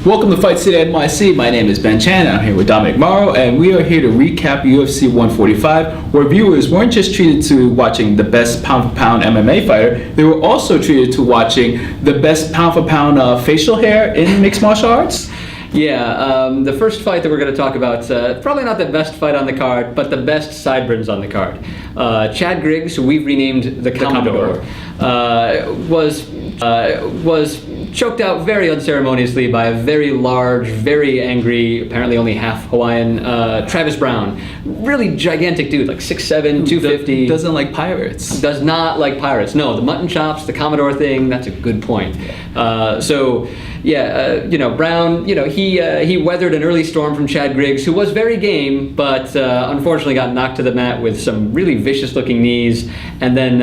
Welcome to FCNYC. My name is Ben Chan. I'm here with Dominic Mauro, and we are here to recap UFC 145, where viewers weren't just treated to watching the best pound-for-pound MMA fighter, they were also treated to watching the best pound-for-pound facial hair in mixed martial arts. Yeah, the first fight that we're going to talk about, probably not the best fight on the card, but the best sideburns on the card. Chad Griggs, who we've renamed the Commodore, was choked out very unceremoniously by a very large, very angry, apparently only half Hawaiian, Travis Brown. Really gigantic dude, like 6'7", 250. Doesn't like pirates. Does not like pirates. No, the mutton chops, the Commodore thing, that's a good point. Brown, he weathered an early storm from Chad Griggs, who was very game, but unfortunately got knocked to the mat with some really vicious-looking knees, and then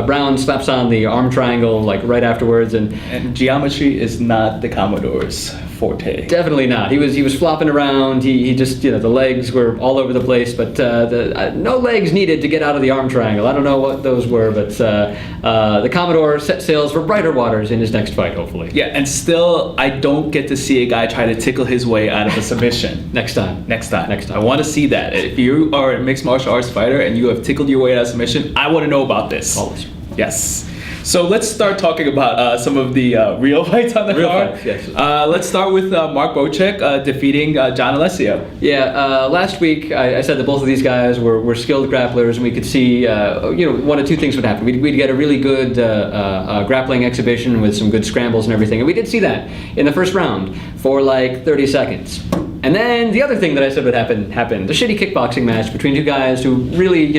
Brown slaps on the arm triangle like right afterwards, and geometry is not the Commodore's forte. Definitely not. He was flopping around. He just the legs were all over the place, but no legs needed to get out of the arm triangle. I don't know what those were, but the Commodore set sails for brighter waters in his next fight, hopefully. Yeah, and still, I don't get to see a guy try to tickle his way out of a submission. Next time. I want to see that. If you are a mixed martial arts fighter and you have tickled your way out of submission, I want to know about this. Always. Yes. So let's start talking about some of the real fights on the card. Yes. Let's start with Mark Bocek defeating John Alessio. Yeah, last week I said that both of these guys were skilled grapplers, and we could see one of two things would happen. We'd get a really good grappling exhibition with some good scrambles and everything, and we did see that in the first round for like 30 seconds. And then the other thing that I said would happen happened. The shitty kickboxing match between two guys who really,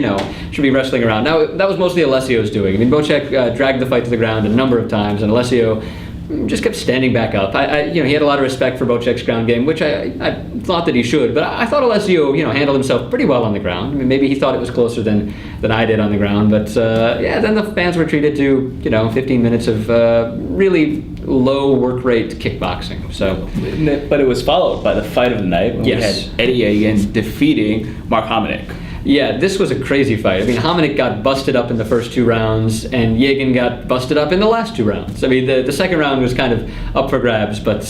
should be wrestling around. Now, that was mostly Alessio's doing. I mean, Bocek dragged the fight to the ground a number of times, and Alessio just kept standing back up. He had a lot of respect for Bocek's ground game, which I thought that he should, but I thought Alessio, handled himself pretty well on the ground. I mean, maybe he thought it was closer than I did on the ground, but then the fans were treated to, 15 minutes of really low work rate kickboxing. So, but it was followed by the fight of the night when yes. we had Eddie Yeagan defeating Mark Dominic. Yeah, this was a crazy fight. I mean, Dominic got busted up in the first two rounds, and Yeagan got busted up in the last two rounds. I mean, the second round was kind of up for grabs, but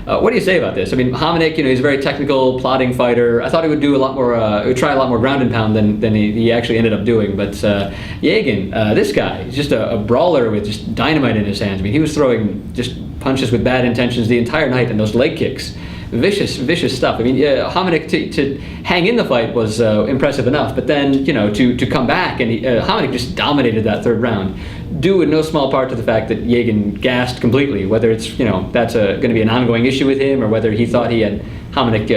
what do you say about this? I mean, Dominic, he's a very technical, plodding fighter. I thought he would do a lot more, try a lot more ground and pound than he actually ended up doing. But Yeagan, this guy, he's just a brawler with just dynamite in his hands. I mean, he was throwing just punches with bad intentions the entire night, and those leg kicks. Vicious stuff. I mean, Dominic to hang in the fight was impressive enough, but then to come back, and Dominic just dominated that third round, due in no small part to the fact that Yeagan gassed completely. Whether it's that's going to be an ongoing issue with him, or whether he thought he had Dominic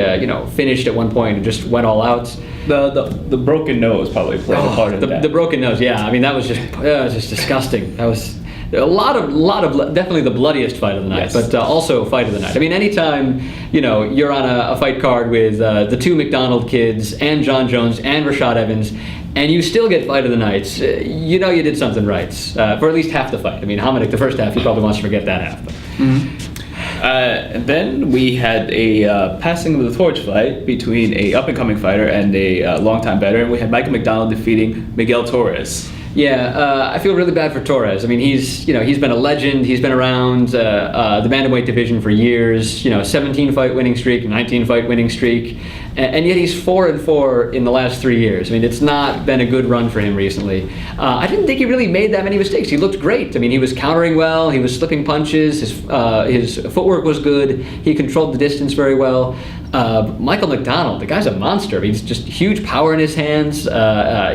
finished at one point and just went all out. The broken nose probably played a part of that. The broken nose, yeah. I mean, that was just disgusting. That was a lot of definitely the bloodiest fight of the night, yes. But also fight of the night. I mean, anytime you're on a fight card with the two McDonald kids and John Jones and Rashad Evans, and you still get fight of the night, you did something right for at least half the fight. I mean, Dominic, the first half, he probably wants to forget that half. But. Mm-hmm. And then we had a passing of the torch fight between a up-and-coming fighter and a longtime veteran. We had Michael McDonald defeating Miguel Torres. Yeah, I feel really bad for Torres. I mean, he's been a legend. He's been around the bantamweight division for years. 17 fight winning streak, 19 fight winning streak, and yet he's 4-4 in the last 3 years. I mean, it's not been a good run for him recently. I didn't think he really made that many mistakes. He looked great. I mean, he was countering well. He was slipping punches. His footwork was good. He controlled the distance very well. Michael McDonald, the guy's a monster. He's just huge power in his hands.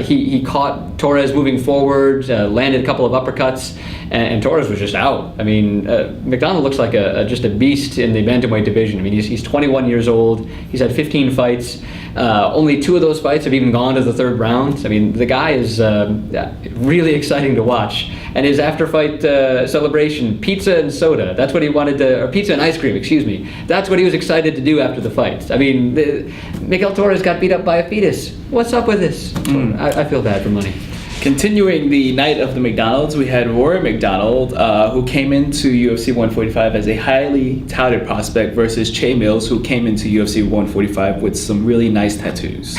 He caught Torres moving forward, landed a couple of uppercuts, and Torres was just out. I mean, McDonald looks like just a beast in the bantamweight division. I mean, he's 21 years old. He's had 15 fights. Only 2 of those fights have even gone to the third round. I mean, the guy is really exciting to watch. And his after-fight celebration, pizza and soda, that's what he wanted to, or pizza and ice cream, excuse me. That's what he was excited to do after the fight. I mean, Miguel Torres got beat up by a fetus. What's up with this? I feel bad for money. Continuing the night of the McDonald's, we had Rory McDonald, who came into UFC 145 as a highly touted prospect, versus Che Mills, who came into UFC 145 with some really nice tattoos.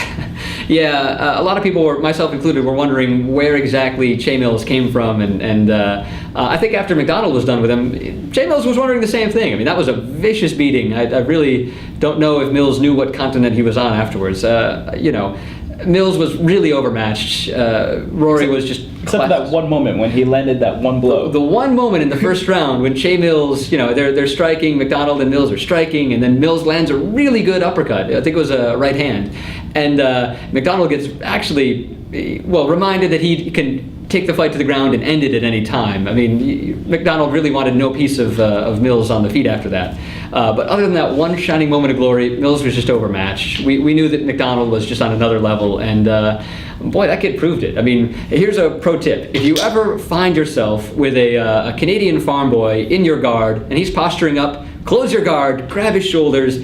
Yeah, a lot of people, myself included, were wondering where exactly Che Mills came from, and I think after McDonald was done with him, Che Mills was wondering the same thing. I mean, that was a vicious beating. I really don't know if Mills knew what continent he was on afterwards. Mills was really overmatched. Rory was just... Except for that one moment when he landed that one blow. The one moment in the first round when Che Mills, they're striking, McDonald and Mills are striking, and then Mills lands a really good uppercut. I think it was a right hand. And McDonald gets actually, reminded that he can take the fight to the ground and end it at any time. I mean, McDonald really wanted no piece of Mills on the feet after that. But other than that one shining moment of glory, Mills was just overmatched. We knew that McDonald was just on another level, and boy, that kid proved it. I mean, here's a pro tip. If you ever find yourself with a Canadian farm boy in your guard, and he's posturing up, close your guard, grab his shoulders,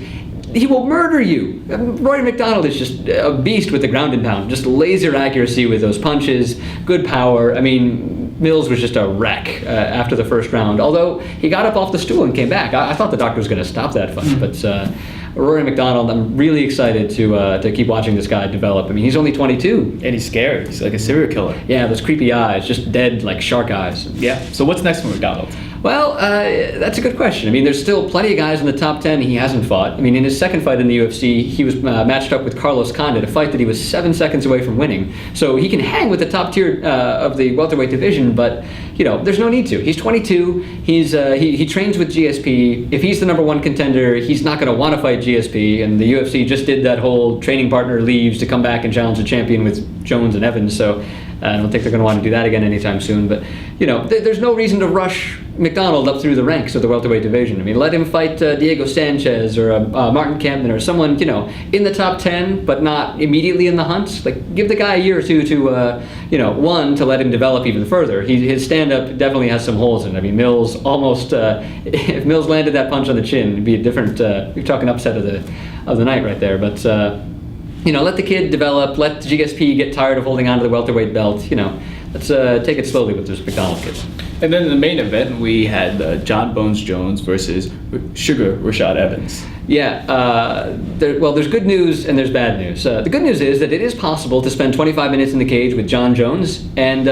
he will murder you. Rory McDonald is just a beast with the ground and pound, just laser accuracy with those punches, good power. I mean, Mills was just a wreck after the first round, although he got up off the stool and came back. I thought the doctor was going to stop that fight, but Rory McDonald, I'm really excited to keep watching this guy develop. I mean, he's only 22. And he's scary. He's like a serial killer. Yeah, those creepy eyes, just dead like shark eyes. Yeah. So what's next for McDonald? Well, that's a good question. I mean, there's still plenty of guys in the top 10 he hasn't fought. I mean, in his second fight in the UFC, he was matched up with Carlos Condit, a fight that he was 7 seconds away from winning. So he can hang with the top tier of the welterweight division, but there's no need to. He's 22. He trains with GSP. If he's the number one contender, he's not going to want to fight GSP. And the UFC just did that whole training partner leaves to come back and challenge the champion with Jones and Evans. So I don't think they're going to want to do that again anytime soon. But there's no reason to rush McDonald up through the ranks of the welterweight division. I mean, let him fight Diego Sanchez or Martin Kampman or someone in the top 10, but not immediately in the hunt. Like, give the guy a year or two to one, to let him develop even further. His stand-up definitely has some holes in it. I mean, Mills almost if Mills landed that punch on the chin, it'd be a different. You're talking upset of the night right there, but. Let the kid develop. Let GSP get tired of holding on to the welterweight belt. Let's take it slowly with this McDonald kid. And then in the main event, we had John Bones Jones versus Sugar Rashad Evans. Yeah. There's good news and there's bad news. The good news is that it is possible to spend 25 minutes in the cage with John Jones and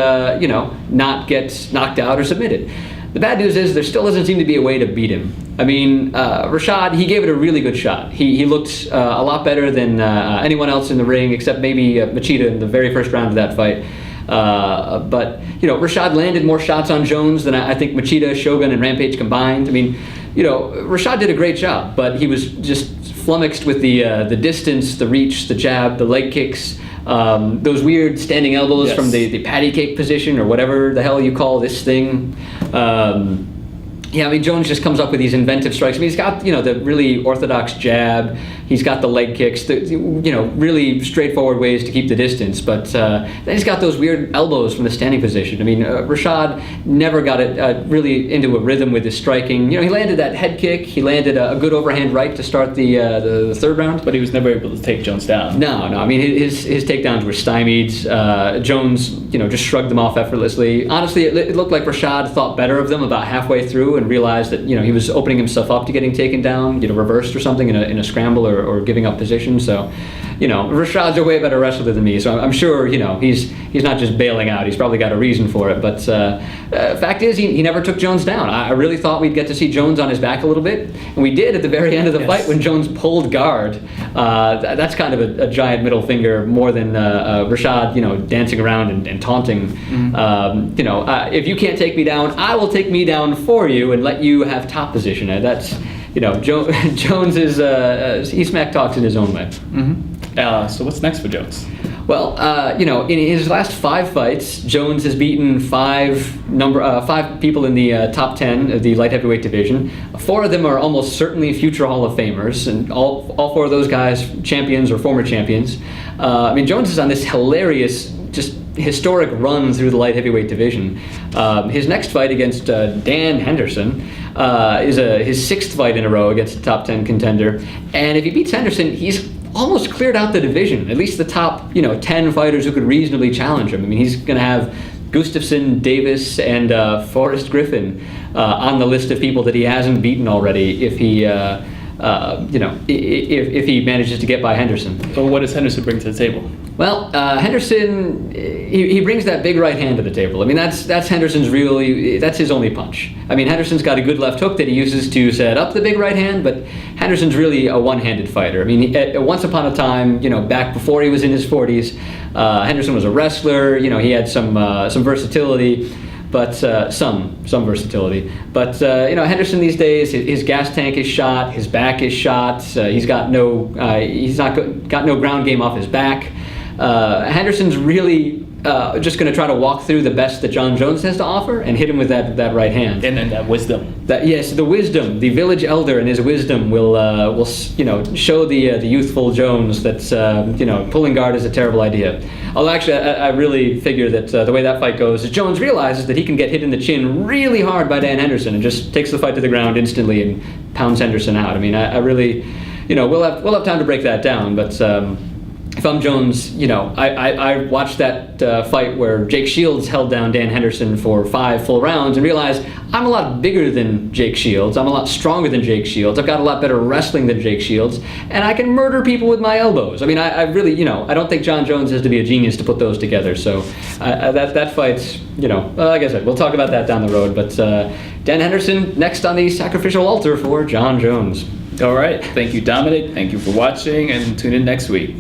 not get knocked out or submitted. The bad news is there still doesn't seem to be a way to beat him. I mean, Rashad, he gave it a really good shot. He looked a lot better than anyone else in the ring, except maybe Machida in the very first round of that fight. But Rashad landed more shots on Jones than I think Machida, Shogun, and Rampage combined. I mean, Rashad did a great job, but he was just flummoxed with the distance, the reach, the jab, the leg kicks. Those weird standing elbows from the patty cake position or whatever the hell you call this thing. Jones just comes up with these inventive strikes. I mean, he's got, the really orthodox jab. He's got the leg kicks, really straightforward ways to keep the distance. But then he's got those weird elbows from the standing position. I mean, Rashad never got it really into a rhythm with his striking. He landed that head kick. He landed a good overhand right to start the third round. But he was never able to take Jones down. No. I mean, his takedowns were stymied. Jones, just shrugged them off effortlessly. Honestly, it looked like Rashad thought better of them about halfway through and realized that he was opening himself up to getting taken down, reversed or something in a scramble or giving up position. So, Rashad's a way better wrestler than me. So I'm sure he's not just bailing out. He's probably got a reason for it. But fact is, he never took Jones down. I really thought we'd get to see Jones on his back a little bit, and we did at the very end of the fight when Jones pulled guard. That's kind of a giant middle finger more than Rashad, dancing around and taunting. Mm-hmm. If you can't take me down, I will take me down for you and let you have top position. That's Jones is he smack talks in his own way. Mm-hmm. So what's next for Jones? Well, in his last 5 fights, Jones has beaten 5 people in the top 10 of the light heavyweight division. 4 of them are almost certainly future Hall of Famers, and all 4 of those guys champions or former champions. Jones is on this hilarious, just historic run through the light heavyweight division. His next fight against Dan Henderson is his 6th fight in a row against a top 10 contender, and if he beats Henderson, he's almost cleared out the division, at least the top 10 fighters who could reasonably challenge him. I mean, he's going to have Gustafsson, Davis, and Forrest Griffin on the list of people that he hasn't beaten already if he if he manages to get by Henderson. So what does Henderson bring to the table? Well, Henderson, he brings that big right hand to the table. I mean, that's that's his only punch. I mean, Henderson's got a good left hook that he uses to set up the big right hand, but Henderson's really a one-handed fighter. I mean, once upon a time, back before he was in his 40s, Henderson was a wrestler. He had some versatility. But some versatility. But Henderson these days, his gas tank is shot, his back is shot. He's got no ground game off his back. Henderson's really just going to try to walk through the best that John Jones has to offer and hit him with that right hand. And then that wisdom. The wisdom, the village elder and his wisdom will show the youthful Jones that pulling guard is a terrible idea. Although actually, I really figure that the way that fight goes is Jones realizes that he can get hit in the chin really hard by Dan Henderson and just takes the fight to the ground instantly and pounds Henderson out. I mean, I really, we'll have time to break that down, but. If I'm Jones, I watched that fight where Jake Shields held down Dan Henderson for 5 full rounds and realized I'm a lot bigger than Jake Shields. I'm a lot stronger than Jake Shields. I've got a lot better wrestling than Jake Shields, and I can murder people with my elbows. I mean, I really, I don't think John Jones has to be a genius to put those together. So that fight's, like I said, we'll talk about that down the road. But Dan Henderson next on the sacrificial altar for John Jones. All right. Thank you, Dominic. Thank you for watching, and tune in next week.